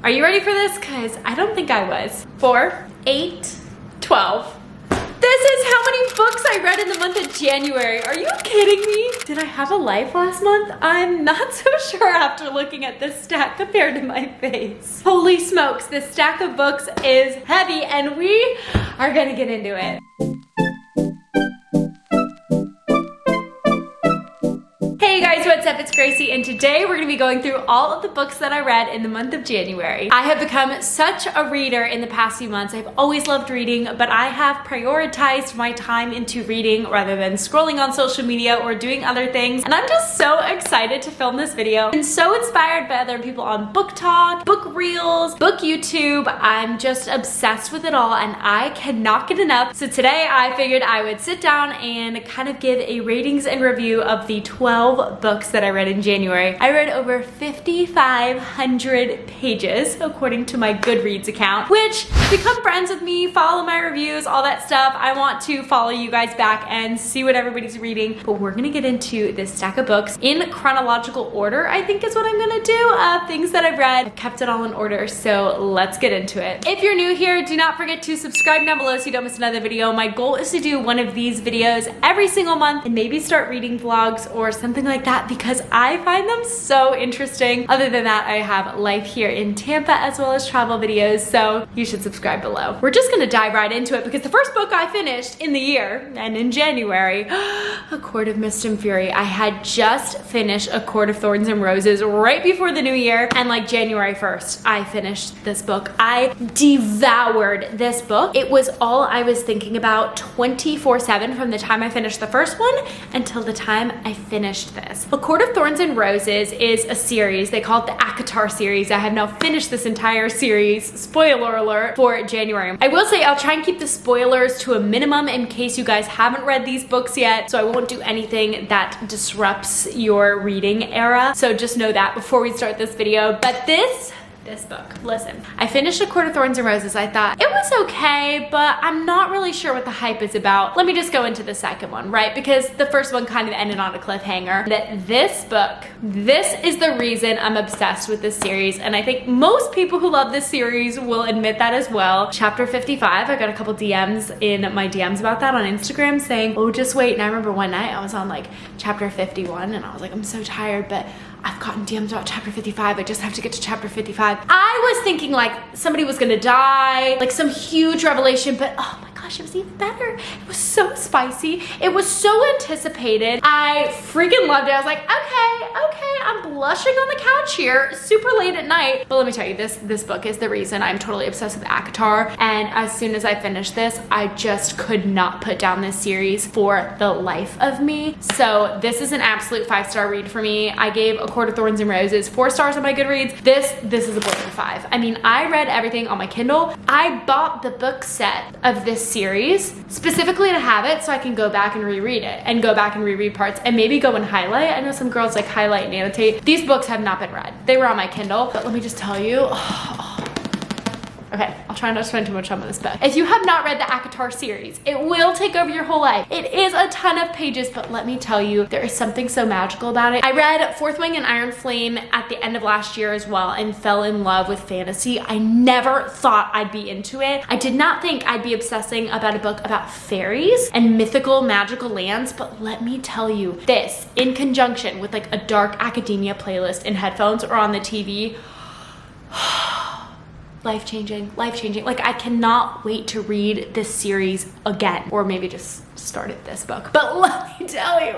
Are you ready for this? Because I don't think I was. 4, 8, 12. This is how many books I read in the month of January. Are you kidding me? Did I have a life last month? I'm not so sure after looking at this stack compared to my face. Holy smokes, this stack of books is heavy and we are gonna get into it. Hey guys, what's up? It's Gracie, and today we're gonna be going through all of the books that I read in the month of January. I have become such a reader in the past few months. I've always loved reading, but I have prioritized my time into reading rather than scrolling on social media or doing other things. And I'm just so excited to film this video and so inspired by other people on Book Talk, Book Reels, Book YouTube. I'm just obsessed with it all and I cannot get enough. So today I figured I would sit down and kind of give a ratings and review of the 12 books that I read in January. I read over 5,500 pages according to my Goodreads account, which become friends with me, follow my reviews, all that stuff. I want to follow you guys back and see what everybody's reading, but we're gonna get into this stack of books in chronological order, I think is what I'm gonna do. Things that I've read, I've kept it all in order, so let's get into it. If you're new here, do not forget to subscribe down below so you don't miss another video. My goal is to do one of these videos every single month and maybe start reading vlogs or something like that because I find them so interesting. Other than that, I have life here in Tampa as well as travel videos, so you should subscribe below. We're just gonna dive right into it because the first book I finished in the year and in January, A Court of Mist and Fury. I had just finished A Court of Thorns and Roses right before the new year, and like January 1st, I finished this book. I devoured this book. It was all I was thinking about 24/7 from the time I finished the first one until the time I finished this. A Court of Thorns and Roses is a series. They call it the ACOTAR series. I have now finished this entire series, spoiler alert, for January. I will say I'll try and keep the spoilers to a minimum in case you guys haven't read these books yet, so I won't do anything that disrupts your reading era. So just know that before we start this video. But this book, listen, I finished A Court of Thorns and Roses. I thought it was okay, but I'm not really sure what the hype is about. Let me just go into the second one, right? Because the first one kind of ended on a cliffhanger. That this book, this is the reason I'm obsessed with this series, and I think most people who love this series will admit that as well. Chapter 55, I got a couple DMs in my DMs about that on Instagram saying, oh, just wait. And I remember one night I was on like chapter 51 and I was like, I'm so tired, but I've gotten DMs about chapter 55. I just have to get to chapter 55. I was thinking like somebody was gonna die, like some huge revelation, but oh my gosh, it was even better. It was so spicy. It was so anticipated. I freaking loved it. I was like, okay, I'm blushing on the couch here, super late at night. But let me tell you, this book is the reason I'm totally obsessed with ACOTAR. And as soon as I finished this, I just could not put down this series for the life of me. So this is an absolute 5-star read for me. I gave A Court of Thorns and Roses 4 stars on my Goodreads. This is a blatant 5. I mean, I read everything on my Kindle. I bought the book set of this series specifically to have it so I can go back and reread it and go back and reread parts and maybe go and highlight. I know some girls like highlight and annotate. These books have not been read. They were on my Kindle, but let me just tell you, okay, I'll try not to spend too much time on this book. If you have not read the ACOTAR series, it will take over your whole life. It is a ton of pages, but let me tell you, there is something so magical about it. I read Fourth Wing and Iron Flame at the end of last year as well and fell in love with fantasy. I never thought I'd be into it. I did not think I'd be obsessing about a book about fairies and mythical magical lands, but let me tell you, this in conjunction with like a dark academia playlist in headphones or on the TV, life-changing. Like I cannot wait to read this series again, or maybe just started this book. But let me tell you,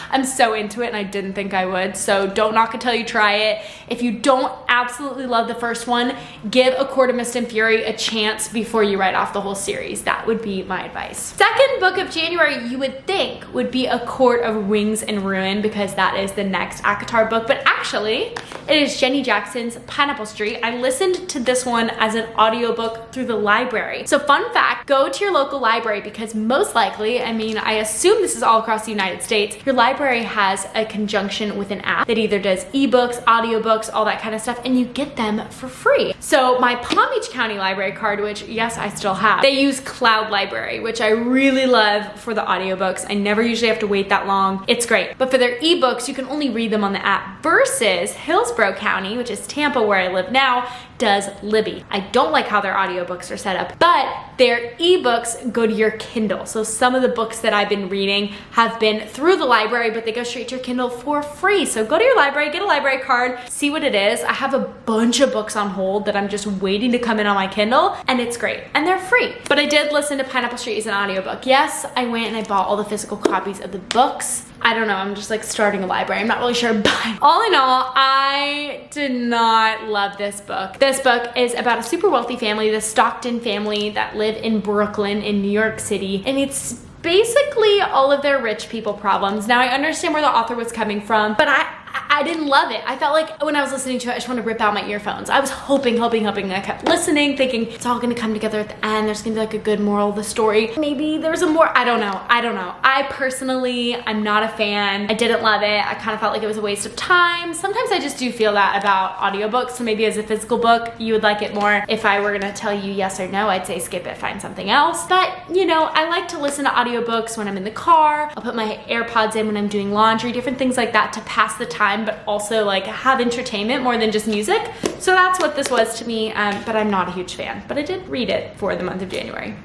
I'm so into it and I didn't think I would. So don't knock until you try it. If you don't absolutely love the first one, give A Court of Mist and Fury a chance before you write off the whole series. That would be my advice. Second book of January you would think would be A Court of Wings and Ruin because that is the next ACOTAR book, but actually it is Jenny Jackson's Pineapple Street. I listened to this one as an audiobook through the library. So fun fact, go to your local library because most likely, I mean, I assume this is all across the United States, your library has a conjunction with an app that either does ebooks, audiobooks, all that kind of stuff. and you get them for free. So my Palm Beach County Library card, which yes, I still have, they use Cloud Library, which I really love for the audiobooks. I never usually have to wait that long. It's great. But for their ebooks, you can only read them on the app versus Hillsborough County, which is Tampa where I live now, does Libby. I don't like how their audiobooks are set up, but their ebooks go to your Kindle. So some of the books that I've been reading have been through the library, but they go straight to your Kindle for free. So go to your library, get a library card, see what it is. I have a bunch of books on hold that I'm just waiting to come in on my Kindle, and it's great. And they're free. But I did listen to Pineapple Street as an audiobook. Yes, I went and I bought all the physical copies of the books. I don't know, I'm just like starting a library. I'm not really sure, but all in all, I did not love this book. This book is about a super wealthy family, the Stockton family that live in Brooklyn in New York City, and it's basically all of their rich people problems. Now I understand where the author was coming from, but I didn't love it. I felt like when I was listening to it, I just wanted to rip out my earphones. I was hoping. I kept listening, thinking it's all gonna come together at the end. There's gonna be like a good moral of the story. Maybe there's a more, I don't know. I personally, I'm not a fan. I didn't love it. I kind of felt like it was a waste of time. Sometimes I just do feel that about audiobooks. So maybe as a physical book, you would like it more. If I were gonna tell you yes or no, I'd say skip it, find something else. But you know, I like to listen to audiobooks when I'm in the car. I'll put my AirPods in when I'm doing laundry, different things like that to pass the time, but also like have entertainment more than just music. So that's what this was to me, but I'm not a huge fan. But I did read it for the month of January.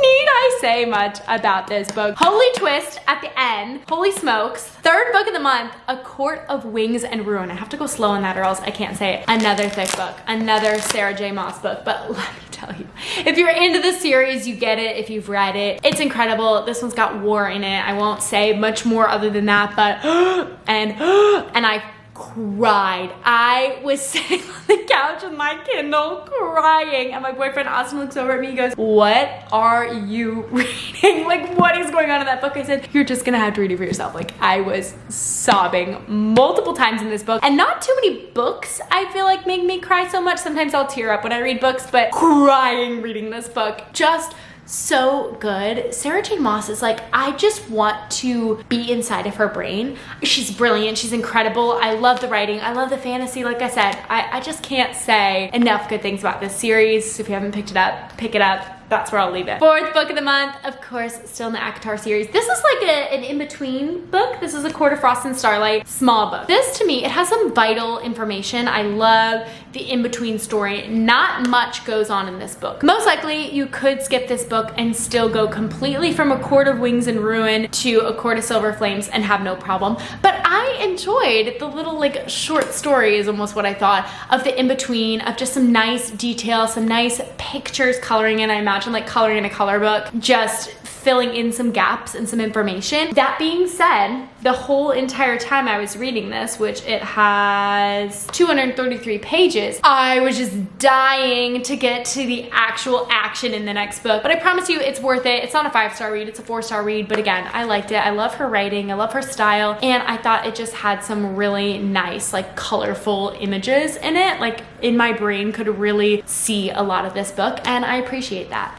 Need I say much about this book? Holy twist at the end. Holy smokes. Third book of the month, A Court of Wings and Ruin. I have to go slow on that or else I can't say it. Another thick book. Another Sarah J. Maas book. But let me tell you, if you're into the series, you get it. If you've read it, it's incredible. This one's got war in it. I won't say much more other than that, but and I cried. I was sitting on the couch with my Kindle crying, and my boyfriend Austin looks over at me and goes, "What are you reading? Like, what is going on in that book?" I said, "You're just gonna have to read it for yourself." Like, I was sobbing multiple times in this book, and not too many books I feel like make me cry so much. Sometimes I'll tear up when I read books, but crying reading this book, just so good. Sarah J. Maas is like, I just want to be inside of her brain. She's brilliant. She's incredible. I love the writing. I love the fantasy. Like I said, I just can't say enough good things about this series. So if you haven't picked it up, pick it up. That's where I'll leave it. Fourth book of the month, of course, still in the ACOTAR series. This is like an in-between book. This is A Court of Frost and Starlight, small book. This to me, it has some vital information. I love the in-between story. Not much goes on in this book. Most likely you could skip this book and still go completely from A Court of Wings and Ruin to A Court of Silver Flames and have no problem. But I enjoyed the little like short story is almost what I thought of the in-between, of just some nice detail, some nice pictures coloring in. I imagine like coloring in a color book, just filling in some gaps and some information. That being said, the whole entire time I was reading this, which it has 233 pages, I was just dying to get to the actual action in the next book. But I promise you, it's worth it. It's not a 5-star read, it's a 4-star read. But again, I liked it. I love her writing, I love her style, and I thought it just had some really nice, like colorful images in it. Like in my brain could really see a lot of this book, and I appreciate that.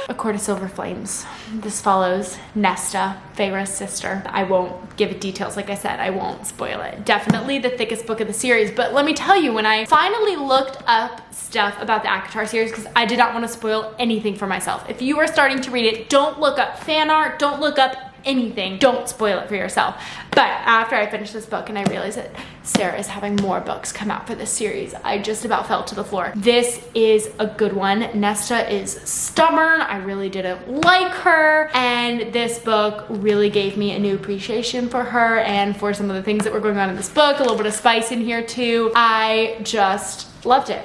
A Court of Silver Flames. This follows Nesta, Feyre's sister. I won't give it details, like I said, I won't spoil it. Definitely the thickest book of the series, but let me tell you, when I finally looked up stuff about the ACOTAR series, because I did not want to spoil anything for myself. If you are starting to read it, don't look up fan art, don't look up anything, don't spoil it for yourself. But after I finished this book and I realized that Sarah is having more books come out for this series, I just about fell to the floor. This is a good one. Nesta is stubborn. I really didn't like her, and this book really gave me a new appreciation for her and for some of the things that were going on in this book. A little bit of spice in here too. I just loved it.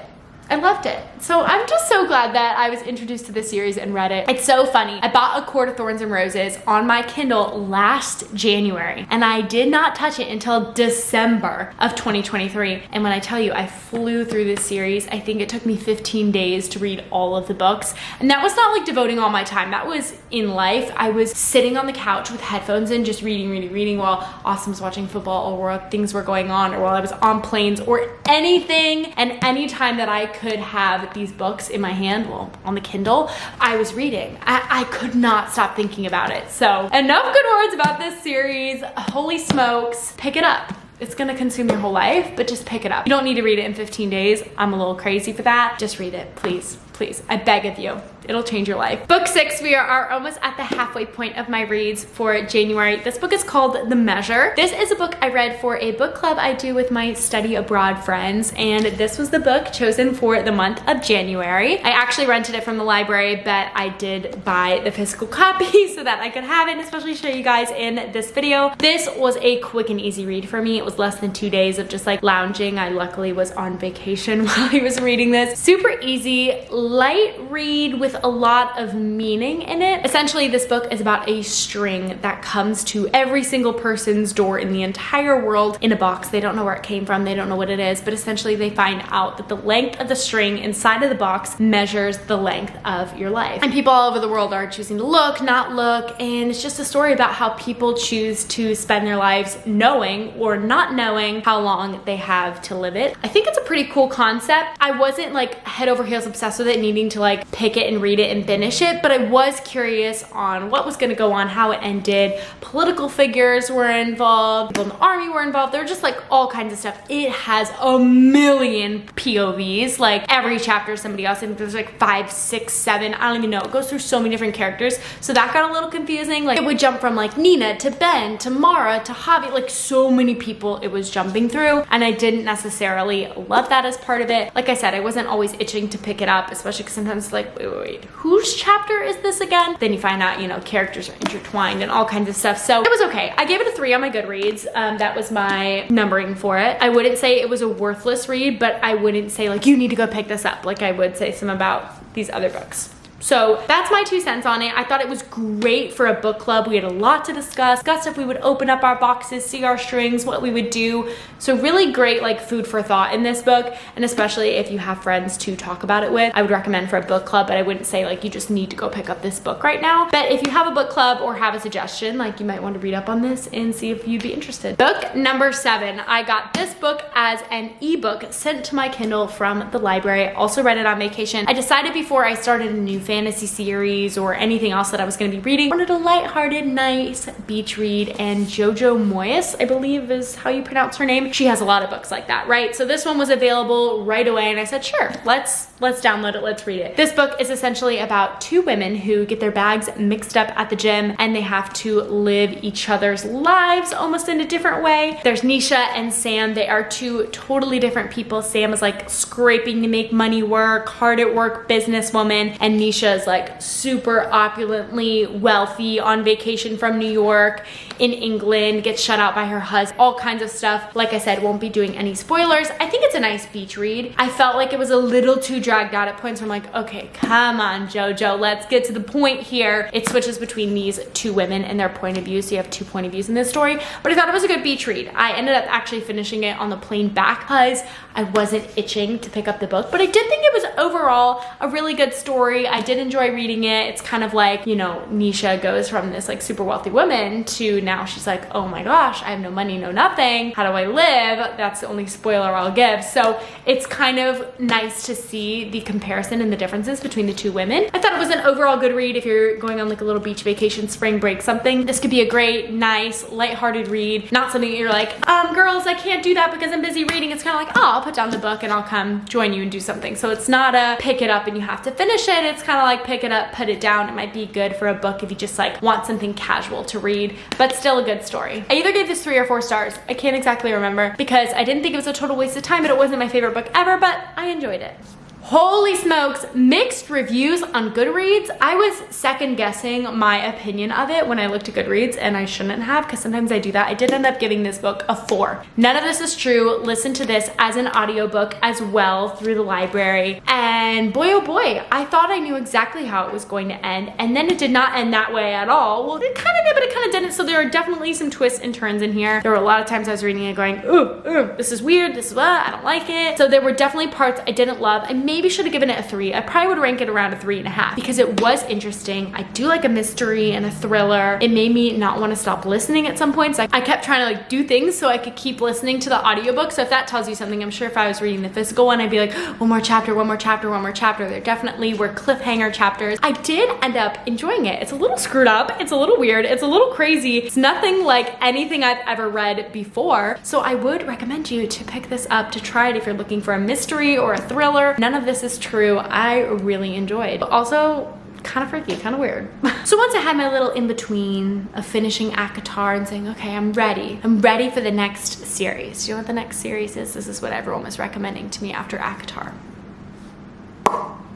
I loved it. So I'm just so glad that I was introduced to this series and read it. It's so funny. I bought A Court of Thorns and Roses on my Kindle last January, and I did not touch it until December of 2023. And when I tell you, I flew through this series. I think it took me 15 days to read all of the books. And that was not like devoting all my time. That was in life. I was sitting on the couch with headphones in, just reading while Austin was watching football, or while things were going on, or while I was on planes, or anything. And any time that I could have these books in my hand, well, on the Kindle, I was reading. I could not stop thinking about it. So enough good words about this series. Holy smokes, pick it up. it's gonna consume your whole life, but just pick it up. You don't need to read it in 15 days. I'm a little crazy for that. Just read it, please. Please, I beg of you. It'll change your life. Book 6, we are almost at the halfway point of my reads for January. This book is called The Measure. This is a book I read for a book club I do with my study abroad friends, and this was the book chosen for the month of January. I actually rented it from the library, but I did buy the physical copy so that I could have it and especially show you guys in this video. This was a quick and easy read for me. It was less than 2 days of just like lounging. I luckily was on vacation while I was reading this. Super easy, light read with a lot of meaning in it. Essentially, this book is about a string that comes to every single person's door in the entire world in a box. They don't know where it came from, they don't know what it is, but essentially they find out that the length of the string inside of the box measures the length of your life. And people all over the world are choosing to look, not look, and it's just a story about how people choose to spend their lives knowing or not knowing how long they have to live it. I think it's a pretty cool concept. I wasn't like head over heels obsessed with it, needing to like pick it and read it and finish it, but I was curious on what was going to go on, how it ended. Political figures were involved, people in the army were involved. There were just like all kinds of stuff. It has a million POVs, like every chapter is somebody else. I think there's like 5, 6, 7, I don't even know. It goes through so many different characters, so that got a little confusing. Like it would jump from like Nina to Ben to Mara to Javi, like so many people it was jumping through, and I didn't necessarily love that as part of it. Like I said, I wasn't always itching to pick it up, especially because sometimes it's like, wait, whose chapter is this again? Then you find out, you know, characters are intertwined and all kinds of stuff. So it was okay. I gave it a 3 on my Goodreads. That was my numbering for it. I wouldn't say it was a worthless read, but I wouldn't say like, you need to go pick this up, like I would say some about these other books. So that's my 2 cents on it. I thought it was great for a book club. We had a lot to discuss if we would open up our boxes, see our strings, what we would do. So really great like food for thought in this book, and especially if you have friends to talk about it with, I would recommend for a book club, but I wouldn't say like you just need to go pick up this book right now. But if you have a book club or have a suggestion, like you might want to read up on this and see if you'd be interested. Book number 7. I got this book as an ebook sent to my Kindle from the library. I also read it on vacation. I decided before I started a new fantasy series or anything else that I was going to be reading, I wanted a lighthearted, nice beach read, and Jojo Moyes, I believe is how you pronounce her name. She has a lot of books like that, right? So this one was available right away, and I said, sure, let's download it, let's read it. This book is essentially about 2 women who get their bags mixed up at the gym, and they have to live each other's lives almost in a different way. There's Nisha and Sam. They are 2 totally different people. Sam is like scraping to make money work, hard at work businesswoman, and Nisha is like super opulently wealthy on vacation from New York in England, gets shut out by her husband, all kinds of stuff. Like I said, won't be doing any spoilers. I think it's a nice beach read. I felt like it was a little too dragged out at points where I'm like, okay, come on, Jojo, let's get to the point here. It switches between these 2 women and their point of view, so you have 2 point of views in this story, but I thought it was a good beach read. I ended up actually finishing it on the plane back because I wasn't itching to pick up the book, but I did think it was overall a really good story. I did enjoy reading it. It's kind of like, you know, Nisha goes from this like super wealthy woman to now she's like, oh my gosh, I have no money, no nothing. How do I live? That's the only spoiler I'll give. So it's kind of nice to see the comparison and the differences between the 2 women. I thought it was an overall good read if you're going on like a little beach vacation, spring break, something. This could be a great, nice, lighthearted read. Not something that you're like, girls, I can't do that because I'm busy reading. It's kind of like, oh, I'll put down the book and I'll come join you and do something. So it's not a pick it up and you have to finish it. It's kind of like pick it up, put it down. It might be good for a book if you just like want something casual to read, but still a good story. I either gave this 3 or 4 stars. I can't exactly remember because I didn't think it was a total waste of time, but it wasn't my favorite book ever, but I enjoyed it. Holy smokes, mixed reviews on Goodreads. I was second guessing my opinion of it when I looked at Goodreads, and I shouldn't have because sometimes I do that. I did end up giving this book a 4. None of this is true. Listen to this as an audiobook as well through the library. And boy, oh boy, I thought I knew exactly how it was going to end, and then it did not end that way at all. Well, it kind of did, but it kind of didn't. So there are definitely some twists and turns in here. There were a lot of times I was reading it going, ooh, this is weird. This is I don't like it. So there were definitely parts I didn't love. I maybe should have given it a 3. I probably would rank it around a 3.5 because it was interesting. I do like a mystery and a thriller. It made me not want to stop listening at some points. Like I kept trying to like do things so I could keep listening to the audiobook. So if that tells you something, I'm sure if I was reading the physical one, I'd be like, one more chapter, one more chapter, one more chapter. There definitely were cliffhanger chapters. I did end up enjoying it. It's a little screwed up. It's a little weird. It's a little crazy. It's nothing like anything I've ever read before. So I would recommend you to pick this up to try it if you're looking for a mystery or a thriller. None of this is true. I really enjoyed. Also, kind of freaky, kind of weird. So once I had my little in-between of finishing ACOTAR and saying, okay, I'm ready for the next series. Do you know what the next series is? This is what everyone was recommending to me after ACOTAR.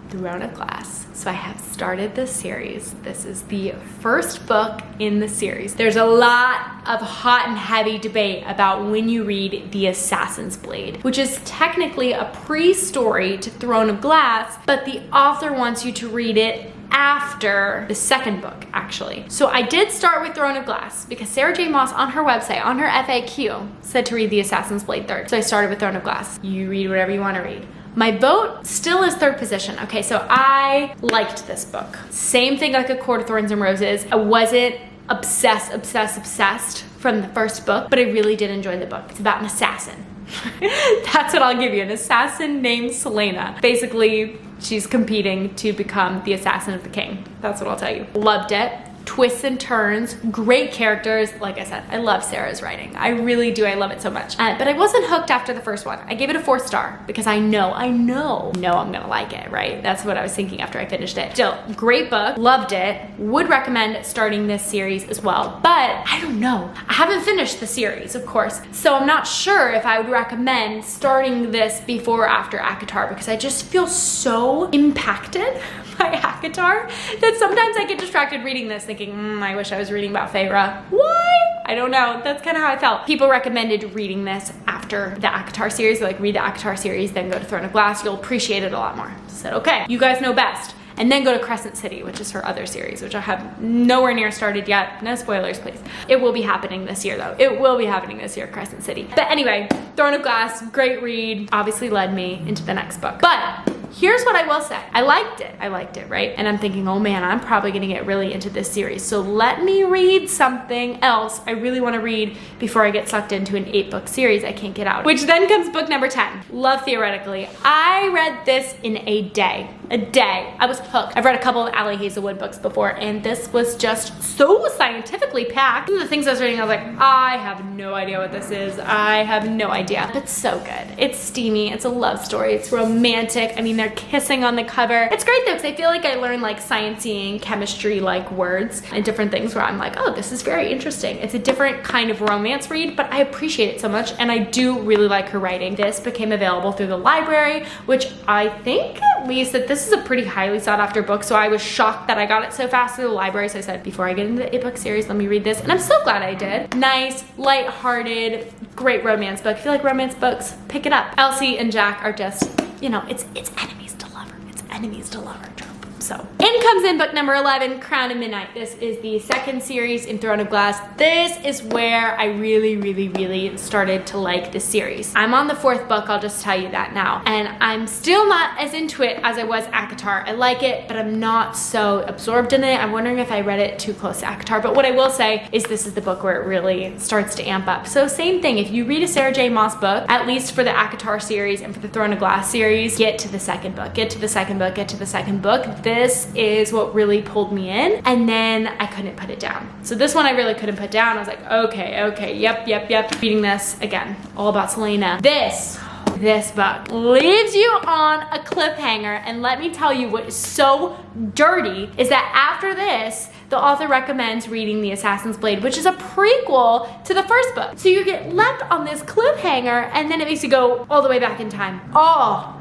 Throne of Glass. So I have started this series. This is the first book in the series. There's a lot of hot and heavy debate about when you read The Assassin's Blade, which is technically a pre-story to Throne of Glass, but the author wants you to read it after the second book, actually. So I did start with Throne of Glass because Sarah J. Maas on her website, on her FAQ, said to read The Assassin's Blade third. So I started with Throne of Glass. You read whatever you want to read. My vote still is third position. Okay, so I liked this book. Same thing like A Court of Thorns and Roses. I wasn't obsessed from the first book, but I really did enjoy the book. It's about an assassin. That's what I'll give you, an assassin named Selena. Basically, she's competing to become the assassin of the king. That's what I'll tell you. Loved it. Twists and turns, great characters. Like I said, I love Sarah's writing. I really do. I love it so much. But I wasn't hooked after the first one. I gave it a 4-star because I know I'm gonna like it, right? That's what I was thinking after I finished it. Still, great book, loved it. Would recommend starting this series as well. But I don't know. I haven't finished the series, of course. So I'm not sure if I would recommend starting this before or after ACOTAR because I just feel so impacted by ACOTAR that sometimes I get distracted reading this thinking, I wish I was reading about Feyre. Why? I don't know. That's kind of how I felt. People recommended reading this after the ACOTAR series. Like read the ACOTAR series, then go to Throne of Glass. You'll appreciate it a lot more. I said, okay, you guys know best. And then go to Crescent City, which is her other series, which I have nowhere near started yet. No spoilers, please. It will be happening this year, though. It will be happening this year, Crescent City. But anyway, Throne of Glass, great read. Obviously led me into the next book. But here's what I will say. I liked it, right? And I'm thinking, oh man, I'm probably gonna get really into this series. So let me read something else I really wanna read before I get sucked into an 8-book series I can't get out. Which then comes book number 10, Love Theoretically. I read this in a day. I was hooked. I've read a couple of Ali Hazelwood books before, and this was just so scientifically packed. Some of the things I was reading, I was like, I have no idea what this is. I have no idea. But so good. It's steamy. It's a love story. It's romantic. I mean, they're kissing on the cover. It's great though, because I feel like I learned like sciencey and chemistry like words and different things where I'm like, oh, this is very interesting. It's a different kind of romance read, but I appreciate it so much, and I do really like her writing. This became available through the library, which I think at least that this is a pretty highly sought after book, so I was shocked that I got it so fast through the library. So I said, before I get into the 8-book series, let me read this, and I'm so glad I did. Nice, lighthearted, great romance book. If you like romance books, pick it up. Elsie and Jack are just, you know, it's enemies to lover. It's enemies to lover trope. So in comes in book number 11, Crown of Midnight. This is the second series in Throne of Glass. This is where I really started to like this series. I'm on the 4th book, I'll just tell you that now. And I'm still not as into it as I was ACOTAR. I like it, but I'm not so absorbed in it. I'm wondering if I read it too close to ACOTAR. But what I will say is this is the book where it really starts to amp up. So same thing, if you read a Sarah J. Maas book, at least for the ACOTAR series and for the Throne of Glass series, get to the second book, get to the second book, get to the second book. This is what really pulled me in, and then I couldn't put it down. So this one I really couldn't put down. I was like, okay, yep. Reading this again, all about Selena. This book leaves you on a cliffhanger, and let me tell you what is so dirty is that after this, the author recommends reading The Assassin's Blade, which is a prequel to the first book. So you get left on this cliffhanger, and then it makes you go all the way back in time. Oh,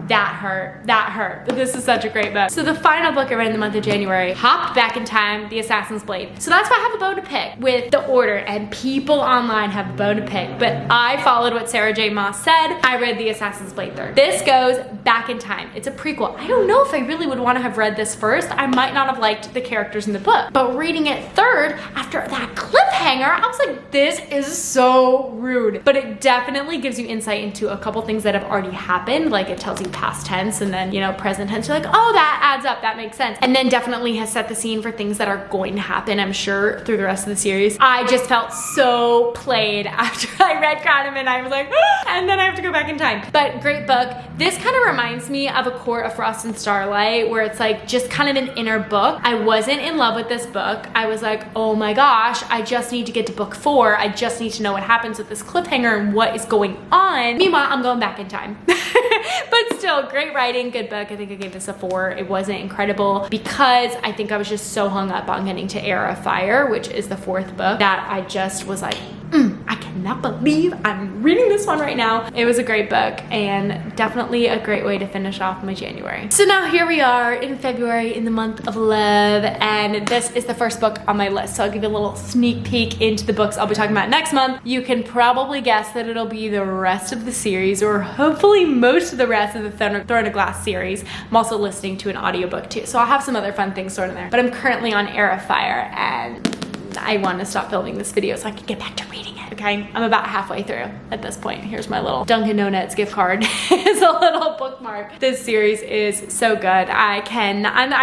that hurt. But this is such a great book. So the final book I read in the month of January, hopped back in time, The Assassin's Blade. So that's why I have a bone to pick with the order, and people online have a bone to pick, but I followed what Sarah J. Maas said. I read The Assassin's Blade third. This goes back in time. It's a prequel. I don't know if I really would want to have read this first. I might not have liked the characters in the book, but reading it third after that cliffhanger, I was like, this is so rude. But it definitely gives you insight into a couple things that have already happened. Like it tells you past tense, and then, you know, present tense, you're like, oh, that adds up, that makes sense. And then definitely has set the scene for things that are going to happen, I'm sure, through the rest of the series. I just felt so played after I read Kahneman. I was like, ah! And then I have to go back in time. But great book. This kind of reminds me of A Court of Frost and Starlight, where it's like just kind of an inner book. I wasn't in love with this book. I was like, oh my gosh, I just need to get to book 4. I just need to know what happens with this cliffhanger and what is going on. Meanwhile, I'm going back in time. But still, great writing, good book. I think I gave this a 4. It wasn't incredible because I think I was just so hung up on getting to Heir of Fire, which is the 4th book, that I just was like, I cannot believe I'm reading this one right now. It was a great book and definitely a great way to finish off my January. So now here we are in February, in the month of love, and this is the first book on my list. So I'll give you a little sneak peek into the books I'll be talking about next month. You can probably guess that it'll be the rest of the series, or hopefully most of the rest of the Throne of Glass series. I'm also listening to an audiobook too, so I'll have some other fun things thrown in there. But I'm currently on Heir of Fire, and I want to stop filming this video so I can get back to reading it, okay? I'm about halfway through at this point. Here's my little Dunkin' Donuts gift card. It's a little bookmark. This series is so good. I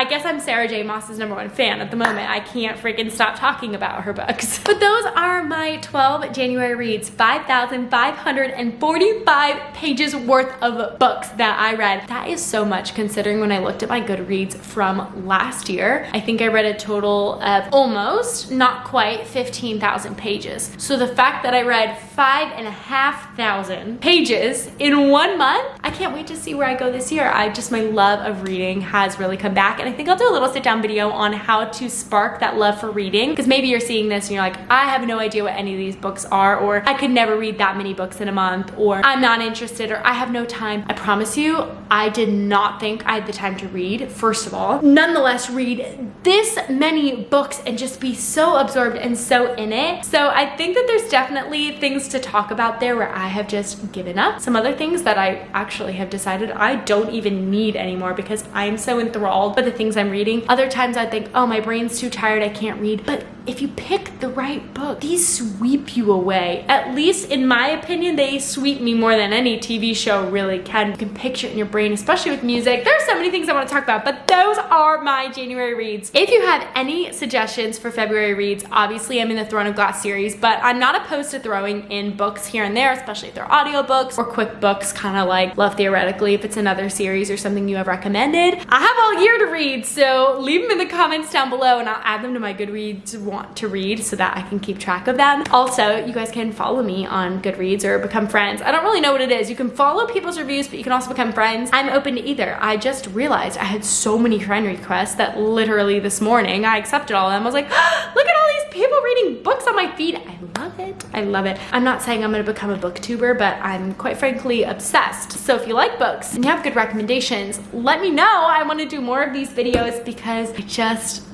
guess I'm Sarah J. Maas's #1 fan at the moment. I can't freaking stop talking about her books. But those are my 12 January reads. 5,545 pages worth of books that I read. That is so much considering when I looked at my Goodreads from last year. I think I read a total of almost, not quite, 15,000 pages. So the fact that I read 5,500 pages in 1 month, I can't wait to see where I go this year. My love of reading has really come back, and I think I'll do a little sit down video on how to spark that love for reading, because maybe you're seeing this and you're like, I have no idea what any of these books are, or I could never read that many books in a month, or I'm not interested, or I have no time. I promise you, I did not think I had the time to read, first of all. Nonetheless, read this many books and just be so absorbed and so in it. So I think that there's definitely things to talk about there where I have just given up. Some other things that I actually have decided I don't even need anymore because I'm so enthralled by the things I'm reading. Other times I think, oh, my brain's too tired, I can't read. But if you pick the right book, these sweep you away. At least in my opinion, they sweep me more than any TV show really can. You can picture it in your brain, especially with music. There are so many things I want to talk about, but those are my January reads. If you have any suggestions for February reads, obviously I'm in the Throne of Glass series, but I'm not opposed to throwing in books here and there, especially if they're audiobooks or quick books, kind of like Love Theoretically, if it's another series or something you have recommended. I have all year to read, so leave them in the comments down below and I'll add them to my Goodreads want to read so that I can keep track of them. Also, you guys can follow me on Goodreads or become friends. I don't really know what it is. You can follow people's reviews, but you can also become friends. I'm open to either. I just realized I had so many friend requests that literally this morning I accepted all of them. I was like, oh, look at all these people reading books on my feed. I love it. I love it. I'm not saying I'm gonna become a booktuber, but I'm quite frankly obsessed. So if you like books and you have good recommendations, let me know. I want to do more of these videos because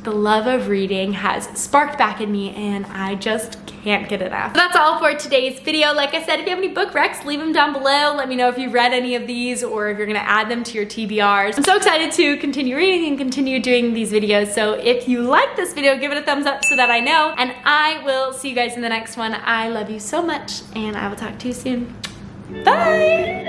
the love of reading has sparked back in me and I just can't get enough. So that's all for today's video. Like I said, if you have any book recs, leave them down below. Let me know if you've read any of these or if you're gonna add them to your TBRs. I'm so excited to continue reading and continue doing these videos. So if you like this video, give it a thumbs up so that I know, and I will see you guys in the next one. I love you so much and I will talk to you soon. Bye!